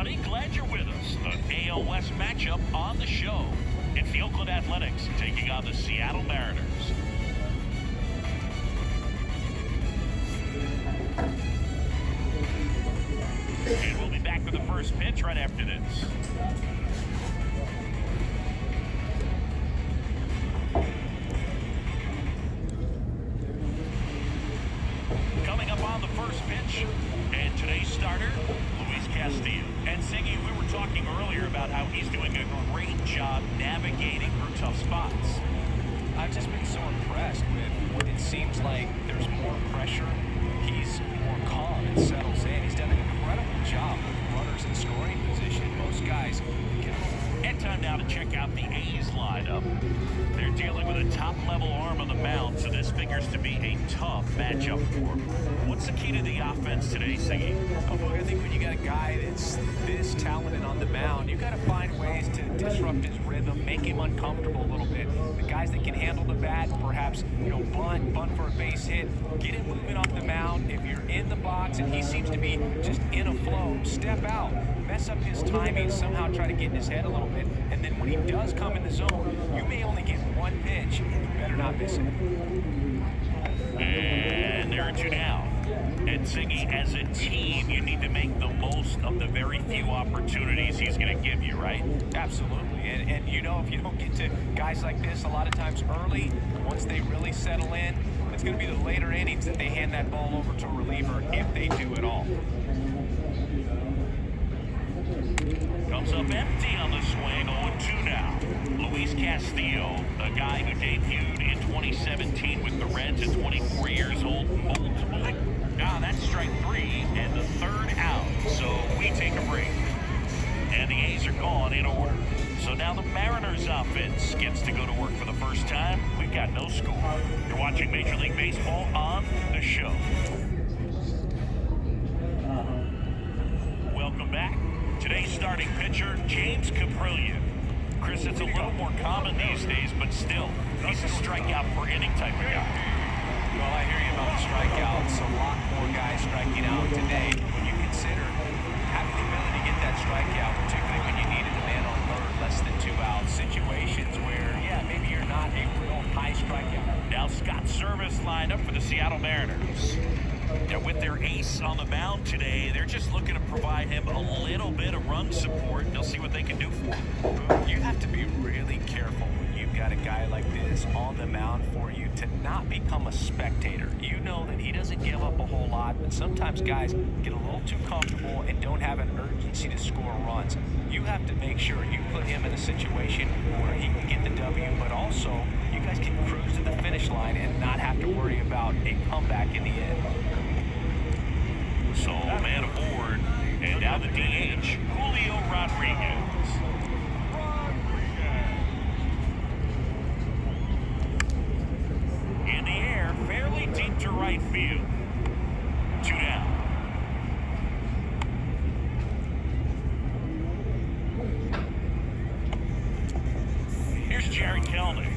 everybody. Glad you're with us. An AL West matchup on the show. It's the Oakland Athletics taking on the Seattle Mariners. And we'll be back with the first pitch right after this. Coming up on the first pitch, and today's starter, Luis Castillo. And Siggy, we were talking earlier about how he's doing a great job navigating through tough spots. I've just been so impressed with what it seems like there's more pressure. He's more calm and settles in. He's done an incredible job with runners in scoring position. Most guys can. And time now to check out the A's lineup. They're dealing with a top-level arm on the mound, so this figures to be a tough matchup for them. What's the key to the offense today, Siggy? Oh, boy, I think when you got a guy that's this talented on the mound, you got to find ways to disrupt his rhythm, make him uncomfortable a little bit. The guys that can handle the bat, perhaps, bunt for a base hit, get him moving off the mound. If you're in the box and he seems to be just in a flow, step out, mess up his timing, somehow try to get in his head a little bit. And then when he does come in the zone, you may only get one pitch. You better not miss it. And there are two down. And Siggy, as a team, you need to make the most of the very few opportunities he's going to give you, right? Absolutely. And if you don't get to guys like this a lot of times early, once they really settle in, it's going to be the later innings that they hand that ball over to a reliever if they do at all. Comes up empty on the swing, 0-2 now. Luis Castillo, a guy who debuted in 2017 with the Reds at 24 years old. Multiple. That's strike three and the third out. So we take a break. And the A's are gone in order. So now the Mariners offense gets to go to work for the first time. We've got no score. You're watching Major League Baseball on the show. Welcome back. Today's starting pitcher, James Caprillion. Chris, it's a little more common these days, but still, he's a strikeout per inning type of guy. Well, I hear you about the strikeouts. A lot more guys striking out today. When you consider having the ability to get that strikeout, particularly when you needed a man on third, less than 2 out situations where, maybe you're not a real high strikeout. Now Scott Service lined up for the Seattle Mariners. Now with their ace on the mound today, they're just looking to provide him a little bit of run support. They'll see what they can do for him. You have to be really careful when you've got a guy like this on the mound for you to not become a spectator. You know that he doesn't give up a whole lot, but sometimes guys get a little too comfortable and don't have an urgency to score runs. You have to make sure you put him in a situation where he can get the W, but also you guys can cruise to the finish line and not have to worry about a comeback in the end. So, man aboard, and now the DH, Julio Rodriguez. In the air, fairly deep to right field. 2 down. Here's Jared Kelnick.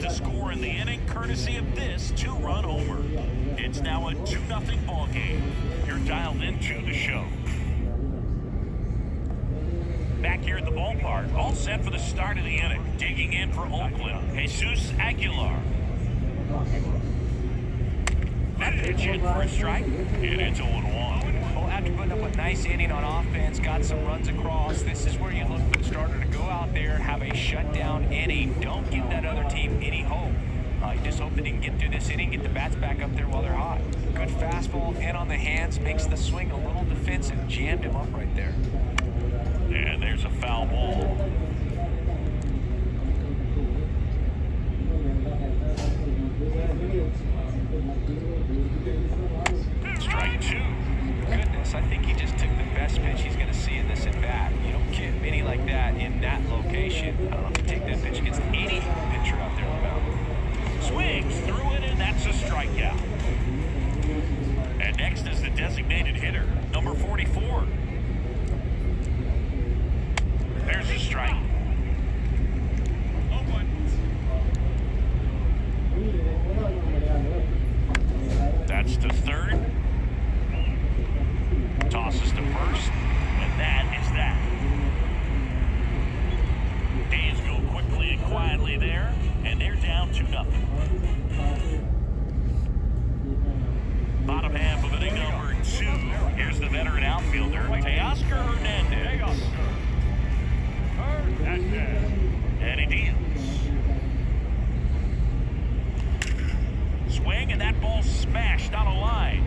To score in the inning, courtesy of this 2-run homer. It's now a 2-0 ball game. You're dialed into the show. Back here at the ballpark, all set for the start of the inning. Digging in for Oakland, Jesus Aguilar. That pitch hit for a strike, and it's 0-1. Well, after putting up a nice inning on offense, got some runs across, this is where you look for the starter to go out there, have a shutdown inning. Don't give that other team any hope. You just hope that he can get through this inning, get the bats back up there while they're hot. Good fastball in on the hands, makes the swing a little defensive, jammed him up right there. And there's a foul ball. Strike two. Goodness, I think he just took the best pitch he's going to see in this at-bat. You don't get many like that in that location. I don't know if you take that pitch against any pitcher out there on the mound. Swings through it, and that's a strikeout. And next is the designated hitter, number 44. There's a strike. That's to third. Tosses to first. And that is that. A's go quickly and quietly there. And they're down 2-0. Bottom half of inning number 2. Here's the veteran outfielder, Teoscar Hernandez. And he deals. Swing, and that ball smashed on a line.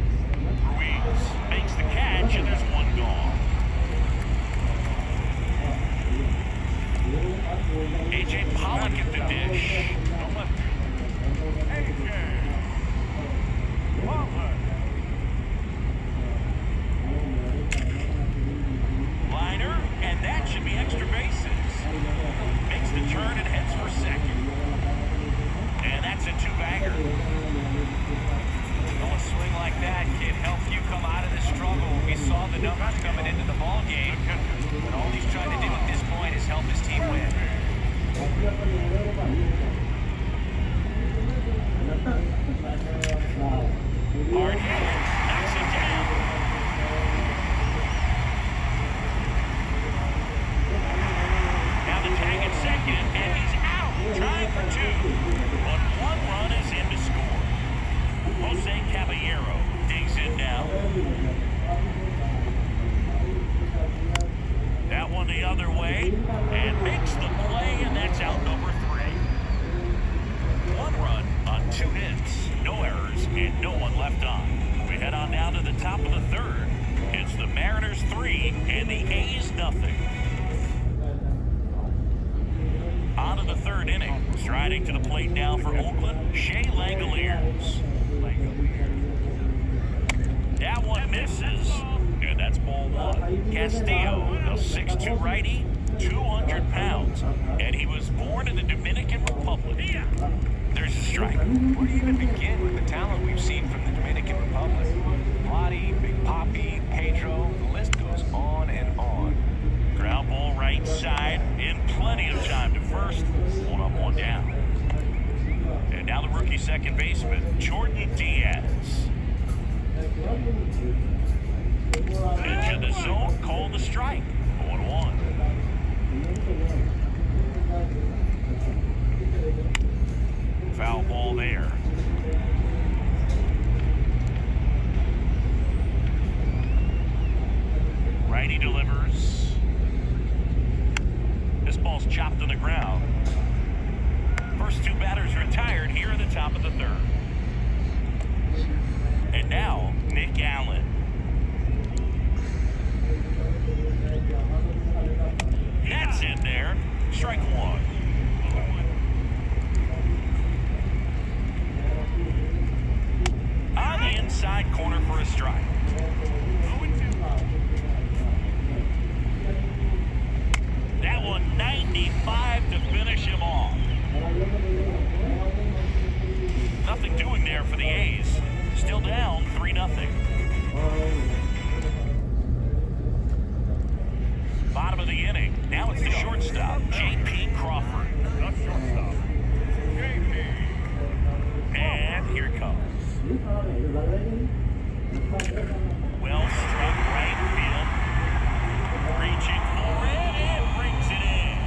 Ruiz makes the catch, and there's one gone. A.J. Pollock at the dish. Liner, and that should be extra bases. Makes the turn and heads for second. And that's a two-bagger. Well, a swing like that can help you come out of the struggle. We saw the numbers coming into the ball game, and all he's trying to do at this point is help his team win. Hard hit, knocks it down. Now the tag at second, and he's out. Trying for two, but one run is in to score. Jose Caballero digs in now. That one the other way, and makes the play, and that's out number 3. One run on 2 hits, no errors, and no one left on. We head on down to the top of the third. It's the Mariners 3 and the A's nothing. On to the third inning. Striding to the plate now for Oakland, Shea Langoliers. That one misses. And that's ball 1. Castillo, a 6'2 righty, 200 pounds. And he was born in the Dominican Republic. There's a strike. Where do you even begin with the talent we've seen from the Dominican Republic? Vladi, Big Papi, Pedro, the list goes on and on. Ground ball right side, in plenty of time to first. 1 up, 1 down. And now the rookie second baseman, Jordan Diaz. Into the zone, call the strike. 1-1. Foul ball there. Righty delivers. This ball's chopped to the ground. First 2 batters retired here in the top of the third. And now, Nick Allen. That's in there. Strike 1. On the inside corner for a strike. That one 95 to finish him off. Nothing doing there for the A's. Still down 3-0. Bottom of the inning. Now it's the shortstop, J.P. Crawford. And here it comes. Well struck right field. Reaching for it and brings it in.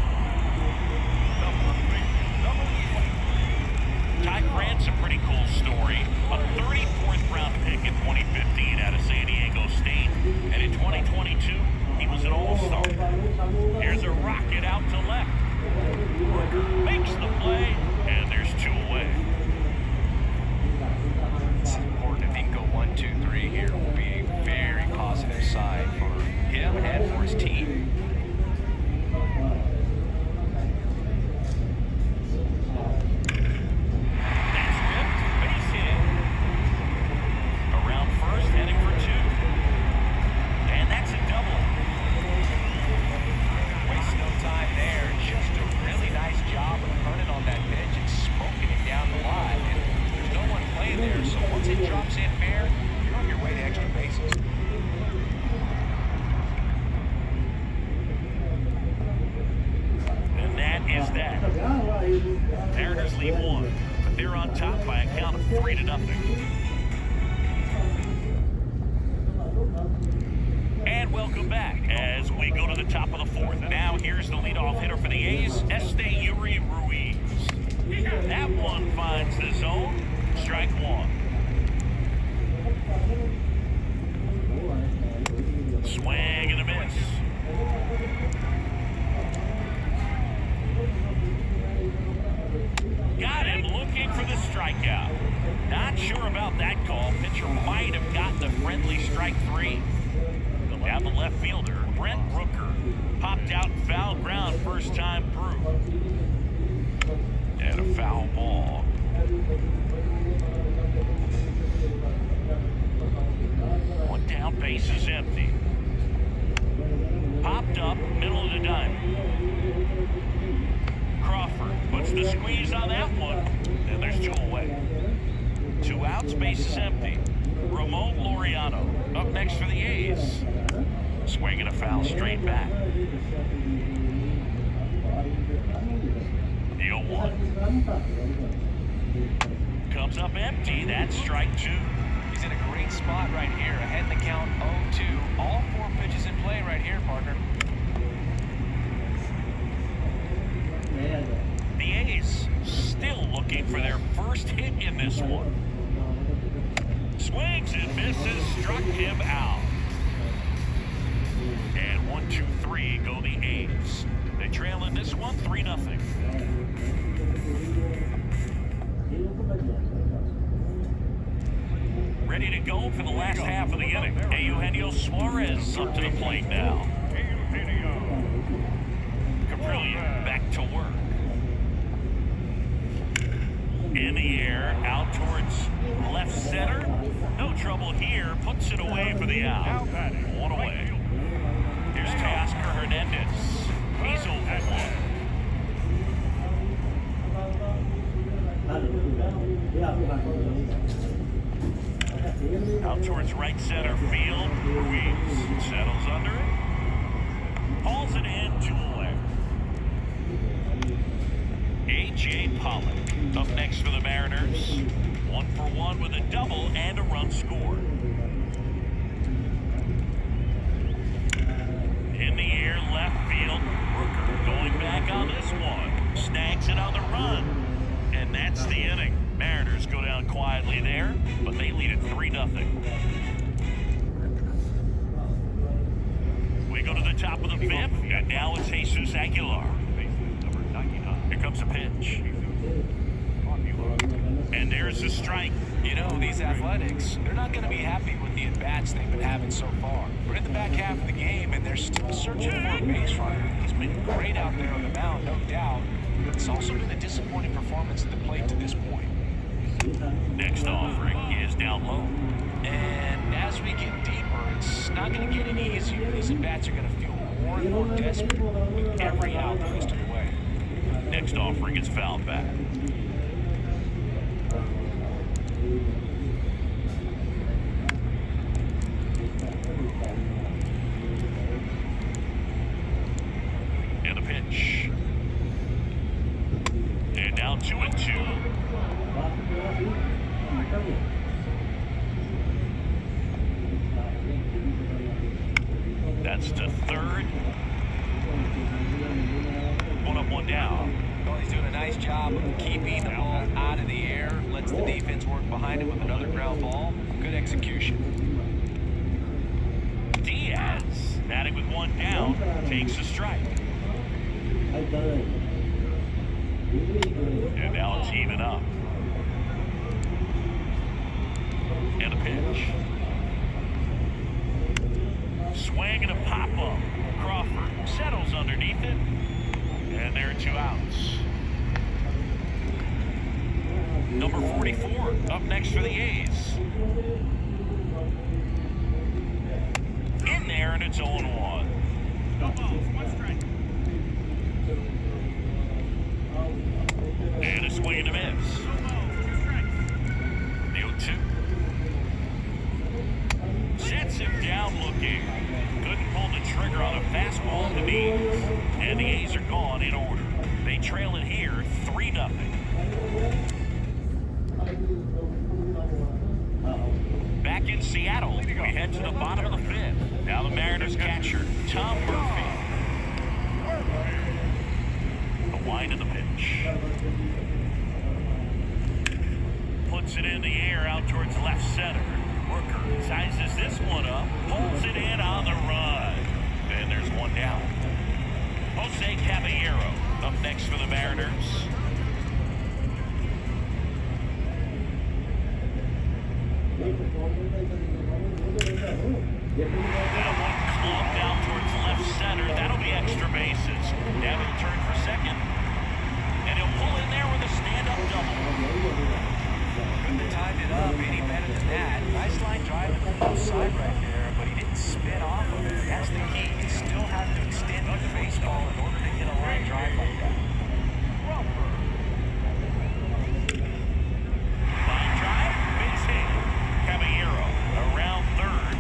Ty Grant's a pretty cool story. A 34th round pick in 2015 out of San Diego State. And in 2022, he was an all-star. Here's a rocket out to left. Makes the play, and there's 2 away. barely won, but they're on top by a count of 3-0. And welcome back as we go to the top of the fourth. Now here's the leadoff hitter for the A's, Yuri Ruiz. That one finds the zone. Strike one. Swing and a miss. Got him looking for the strikeout. Not sure about that call. Pitcher might have gotten the friendly strike three. Down the left fielder, Brent Rooker. Popped out and foul ground first time through. And a foul ball. One down, base is empty. Popped up, middle of the diamond. Crawford puts the squeeze on that one. And there's two away. 2 outs, base is empty. Ramon Laureano up next for the A's. Swinging a foul straight back. The 0-1. Comes up empty. That's strike two. He's in a great spot right here. Ahead in the count 0-2. All 4 pitches in play right here, partner. The A's still looking for their first hit in this one. Swings and misses, struck him out. And 1, 2, 3 go the A's. They trail in this one 3-0. Ready to go for the last half of the inning. Eugenio Suarez up to the plate now. Caprillion back to work. In the air, out towards left center. No trouble here. Puts it away for the out. 1 away. Here's Teoscar Hernandez. He's 0-1. Out towards right center field. Ruiz settles under it. Hauls it in, 2 away. A.J. Pollock up next for the Mariners. 1 for 1 with a double and a run scored. In the air, left field. Rooker going back on this one. Snags it on the run. And that's the inning. Mariners go down quietly there, but they lead it 3-0. We go to the top of the fifth, and now it's Jesus Aguilar. Here comes a pitch. And there's the strike. You know, these Athletics, they're not going to be happy with the at-bats they've been having so far. We're in the back half of the game, and they're still searching for a base runner. He's been great out there on the mound, no doubt. It's also been a disappointing performance at the plate to this point. Next offering is down low. And as we get deeper, it's not going to get any easier. These at-bats are going to feel more and more desperate with every out the rest of the way. Next offering is fouled back. And a pitch. And now 2-2. That's to third. 1 up, 1 down. Well, he's doing a nice job of keeping the ball out of the air. Lets the defense work behind him with another ground ball. Good execution. Diaz, batting with 1 down, takes a strike. And now it's even up. And a pitch. Swing and a pop-up. Crawford settles underneath it. And there are 2 outs. Number 44 up next for the A's. In there, and it's 0-1. And a swing and a miss. The 0-2. Sets him down looking. Couldn't pull the trigger on a fastball in the knees. And the A's are gone in order. They trail it here 3-0. Back in Seattle, we head to the bottom of the fifth. Now the Mariners catcher, Tom Murphy. The wind of the pitch. Puts it in the air out towards left center. Worker sizes this one up, pulls it in on the run. And there's one down. Jose Caballero up next for the Mariners. That one clumped down towards left center. That'll be extra bases. Now he'll turn for second. And he'll pull in there with a stand-up double. Couldn't have timed it up any better than that. Nice line drive to the left side right there, but he didn't spin off of it. That's the key. You still have to extend the baseball in order to hit a line drive like that. Line drive, base hit. Caballero around third.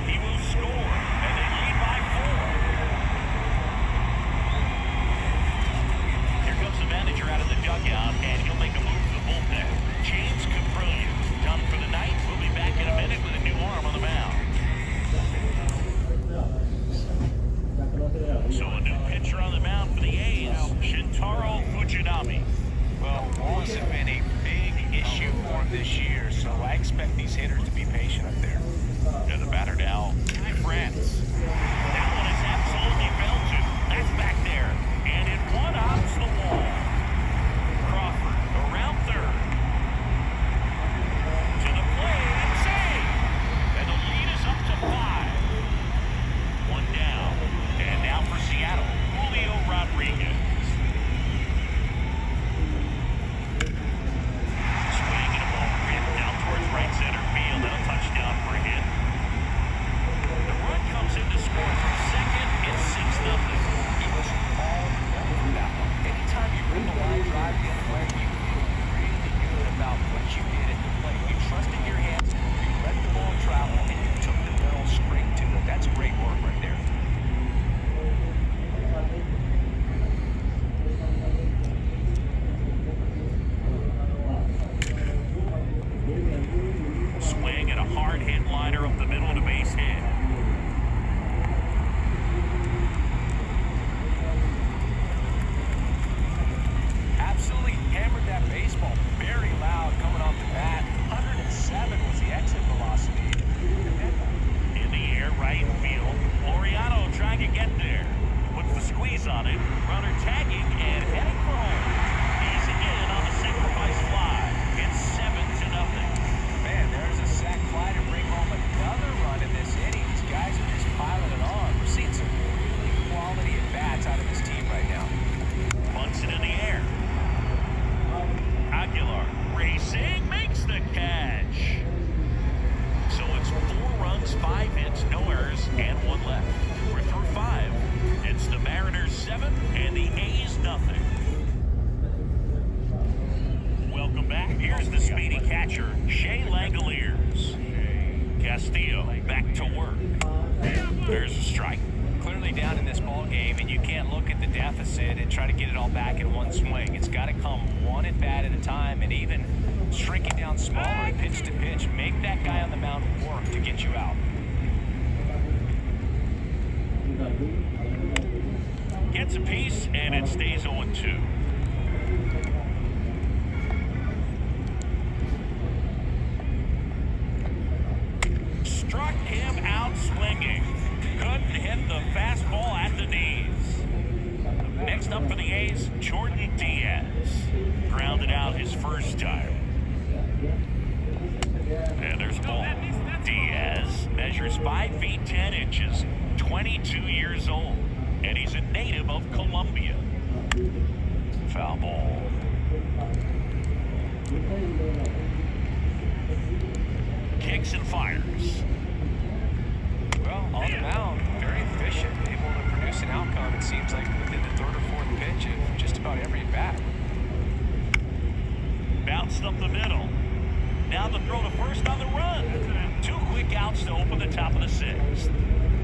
He will score, and they lead by 4. Here comes the manager out of the dugout, and he'll make a move to the bullpen. James Caprillion, done for the night. We'll be back in a minute with a new arm on the mound. So a new pitcher on the mound for the A's, Shintaro Fujinami. Well, walls have been a big issue for him this year, so I expect these hitters to be patient up there. And the batter now, Guy France. That one is absolutely fell to. That's back there. And it one-ups the wall. Crawford around third. To the plate and save. And the lead is up to 5. One down. And now for Seattle, Julio Rodriguez. Swing and a ball ripped down towards right center field. And a touchdown for a hit. The run comes in to score from second. It's 6-0. He was all over that one. Anytime you bring the line drive the other way, you feel really good about what you did at the plate. You trusted your hands, you let the ball travel, and you took the barrel straight to it. That's great work right there. Swing and a hard hit liner up the middle to base hit. Absolutely hammered that baseball. Very loud coming off the bat. 107 was the exit velocity. In the air, right field. Laureano trying to get there. Puts the squeeze on it. Runner tagging and heading for home. He's in on the sacrifice fly. It's 7-0. Man, there's a sac fly to bring home another run in this inning. These guys are just piling it on. We're seeing some really quality at-bats out of this team right now. Bunts it in the air. Aguilar racing, makes the catch. So it's 4 runs, 5 hits, no errors, and 1 left. We're through 5. It's the Mariners 7 and the A's nothing. Welcome back. Here's the speedy catcher, Shea Langoliers. Castillo back to work. There's a strike. Clearly down in this ball game, and you can't look at the deficit and try to get it all back in one swing. It's got to come one at bat at a time, and even shrinking down smaller pitch to pitch. Make that guy on the mound work to get you out. Gets a piece, and it stays 0-2. Struck him out swinging. Couldn't hit the fastball at the knees. Next up for the A's, Jordan Diaz. Grounded out his first time. And there's a ball. Diaz measures 5 feet 10 inches, 22 years old, and he's a native of Colombia. Foul ball. Kicks and fires. Well, on the mound, very efficient, able to produce an outcome, it seems like, within the 3rd or 4th pitch of just about every at-bat. Bounced up the middle. Now the throw to first on the run. 2 quick outs to open the top of the 6th.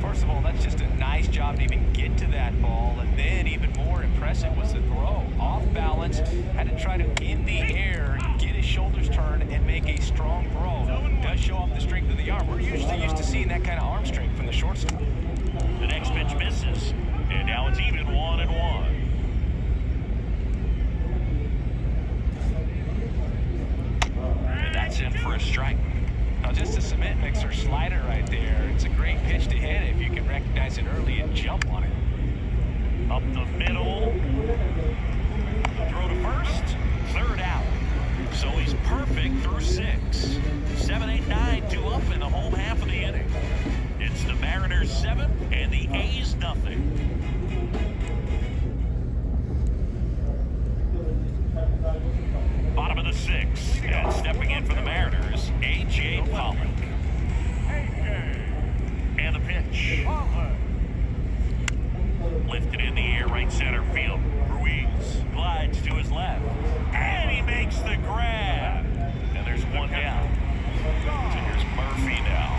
First of all, that's just a nice job to even get to that ball, and then even more impressive was the throw. Off balance, had to try to, in the air, get his shoulders turned and make a strong throw. Does show off the strength of the arm. We're usually used to seeing that kind of arm strength from the shortstop. The next pitch misses, and now it's even 1-1. And that's in for a strike. Now, just a cement mixer slider right there. It's a great pitch to hit if you can recognize it early and jump on it. Up the middle. Throw to first. Third out. So he's perfect through 6. 7, 8, 9, 2 up in the home half of the inning. It's the Mariners 7 and the A's nothing. Bottom of the 6th, and stepping in for the Mariners, A.J. Pollock. And the pitch. Lifted in the air, right center field. Ruiz glides to his left, and he makes the grab. And there's one down. So here's Murphy now.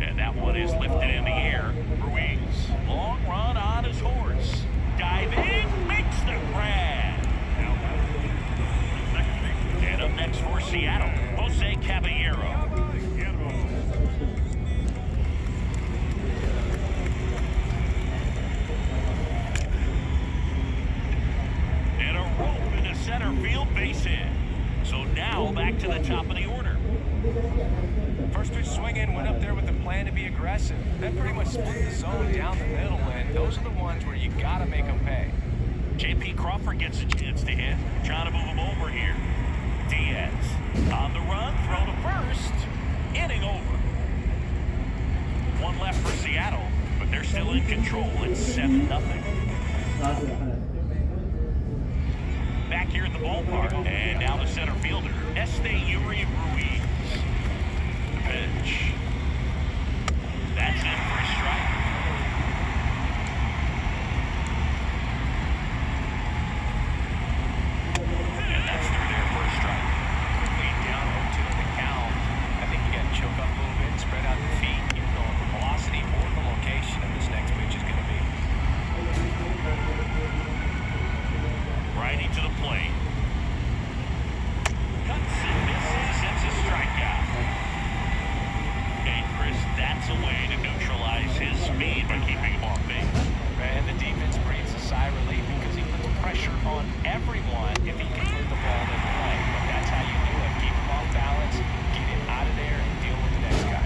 And that one is lifted in the air. Ruiz, long run on his horse. Diving, makes the grab. And up next for Seattle, Jose Caballero. And a rope into center field, base hit. So now back to the top of the order. First pitch swinging, went up there with the plan to be aggressive. That pretty much split the zone down the middle, and those are the ones where you got to make them pay. J.P. Crawford gets a chance to hit. Trying to move him over here. Diaz on the run, throw to first. Inning over. One left for Seattle, but they're still in control. It's 7-0. Back here at the ballpark, and now the center fielder, Esteury Ruiz. Pitch. That's in for a strike. And that's through there for a strike. Quickly down 0-2 in the count. I think you got to choke up a little bit and spread out the feet. You know what the velocity or the location of this next pitch is going to be. Righty to the plate. Cuts and misses. It's a strikeout. And Chris, that's a way to neutralize his speed by keeping him off base. And the defense breathes a sigh of relief because he puts pressure on everyone if he can put the ball in play. But that's how you do it. Keep him off balance, get him out of there, and deal with the next guy.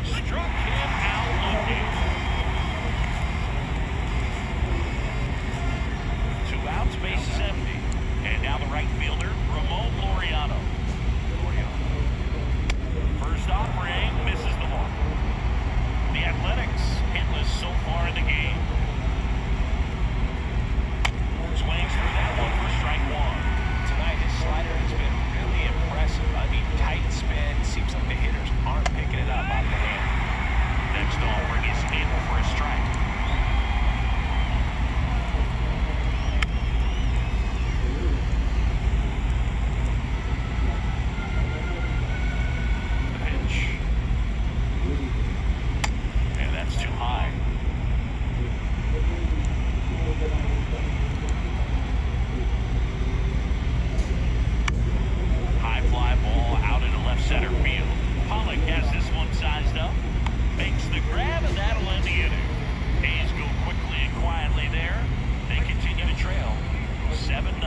Struck him out looking. 2 outs, base is empty. And now the right fielder, Ramon Laureano. First offering, misses the ball. The Athletics hitless so far in the game. Swings through that one for strike 1. Tonight, his slider has been really impressive. I mean, tight spin. Seems like the hitters aren't picking it up out of the hand. Next offering is in for a strike. The pitch. And that's too high. High fly ball out into left center field. Pollock has this one sized up. Makes the grab, and that'll end the inning. A's go quickly and quietly there. They continue to trail 7-0.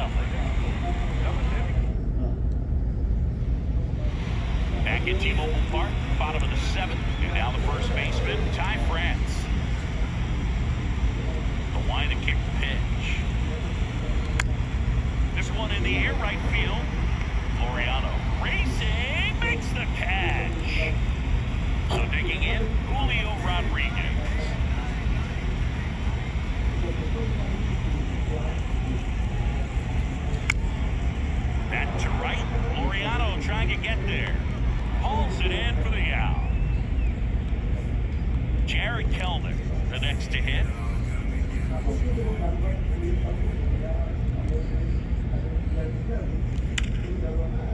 Back at T-Mobile Park, bottom of the 7th, and now the first baseman, Ty France. The line and kick pitch. This one in the air, right field. Laureano racing, makes the catch. So digging in, Julio Rodriguez. Back to right, Laureano trying to get there. Hauls it in for the out. The next to hit.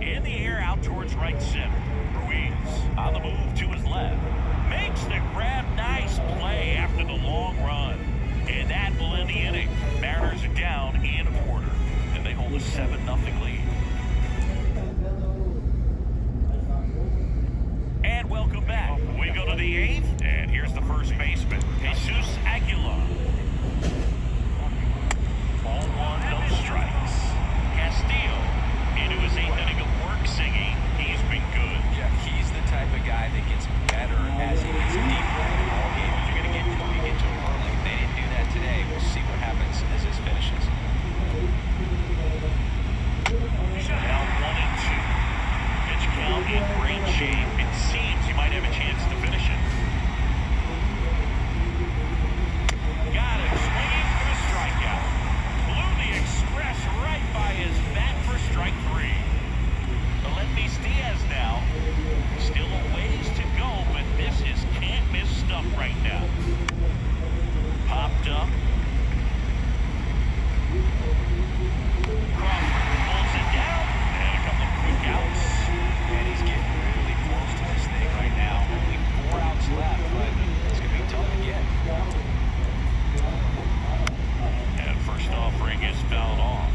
In the air out towards right center. Ruiz on the move to his left. Makes the grab. Nice play after the long run. And that will end the inning. Mariners are down in order. And they hold a 7-0 lead. And welcome back. We go to the 8th. And here's the first baseman, Jesus Aguilar. Ball 1, no strikes. Castillo into his 8th inning of work singing. He's been good. Yeah, he's the type of guy that gets better as he gets deeper in the ball game. If you're going to get to him, you get to him early. They didn't do that today. We'll see what happens as this finishes. Now 1-2. Pitch count in great shape. It seems he might have a chance to finish it. Got it. Swinging for the strikeout. Blew the express right by his bat for strike 3. Aledmys Diaz now. Still a ways to go, but this is can't-miss stuff right now. Popped up. Crawford pulls it down. And a couple of quick outs. And he's getting really close to this thing right now. Only 4 outs left, but it's going to be tough to get. And first offering is fouled off.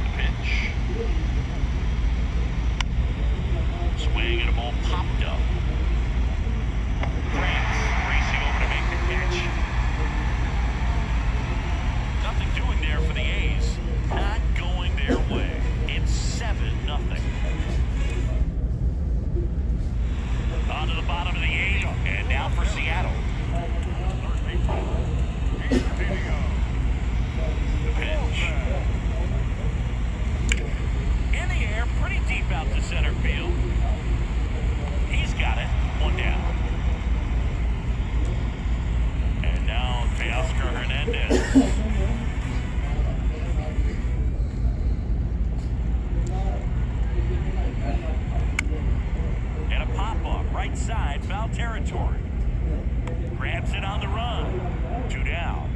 The pitch. Swing and a ball popped up. France racing over to make the catch. Nothing doing there for the A's. Not going their way. It's 7-0. On to the bottom of the 8th, and now for Seattle. The pitch. In the air, pretty deep out to center field. He's got it. 1 down. And now Teoscar Hernandez. And a pop-up, right side, foul territory. Grabs it on the run. 2 down.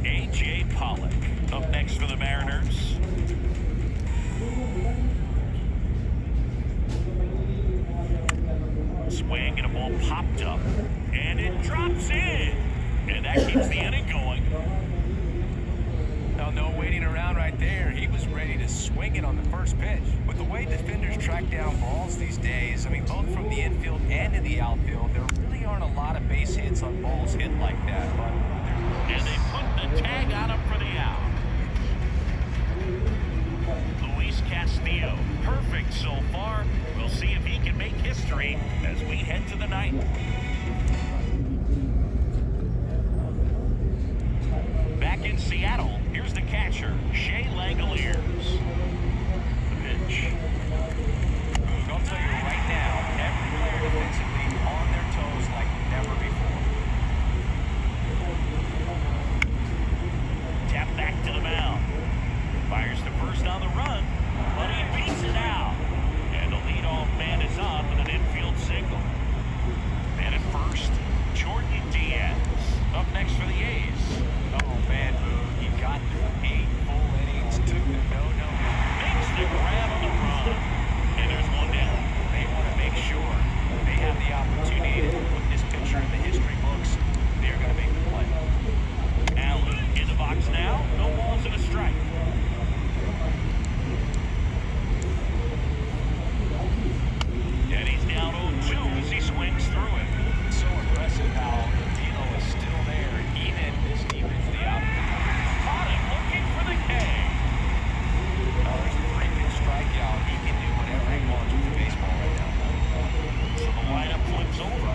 A.J. Pollock up next for the Mariners. Swing and a ball popped up. And it drops in. And that keeps the inning going. No waiting around right there. He was ready to swing it on the first pitch. With the way defenders track down balls these days, I mean, both from the infield and in the outfield, there really aren't a lot of base hits on balls hit like that. But and they put the tag on him for the out. Luis Castillo, perfect so far. We'll see if he can make history as we head to the 9th. Back in Seattle, here's the catcher, Shea Langoliers. The pitch. I'll tell you right now, every player defensively on their toes like never before. Tap back to the mound. Fires to first on the run, but he beats it out. And the leadoff man is on with an infield single. Man at first, Jordan Diaz. Up next for the A's. Oh, man, Boog, he got through 8 full innings, took the no. Makes the grab on the run. And there's 1 down. They want to make sure they have the opportunity to put this pitcher in the history books. They're going to make the play. Allen in the box now. No balls and a strike. And he's down 0-2 as he swings through it. It's so impressive how the velo is still there, even this deep into the outfield. Caught him looking for the K. Oh, there's a 3-pitch strikeout. He can do whatever he wants with the baseball right now. So the lineup flips over.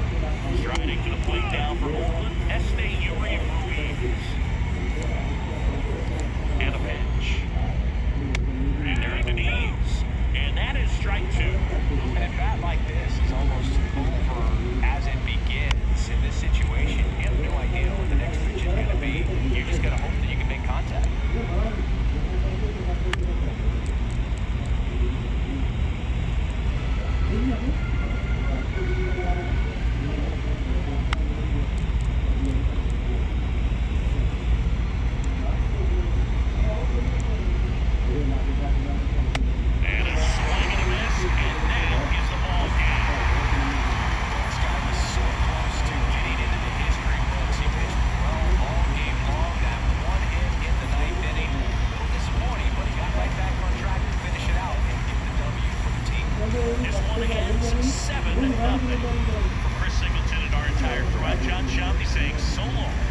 Striding to the plate now for Oakland, Ruiz. And a pitch. And they're at the knees. And that is strike 2. And a bat like this is almost over as it begins in this situation. You have no idea what the next pitch is going to be. You just got to hope that you can make contact. Shampi saying so long.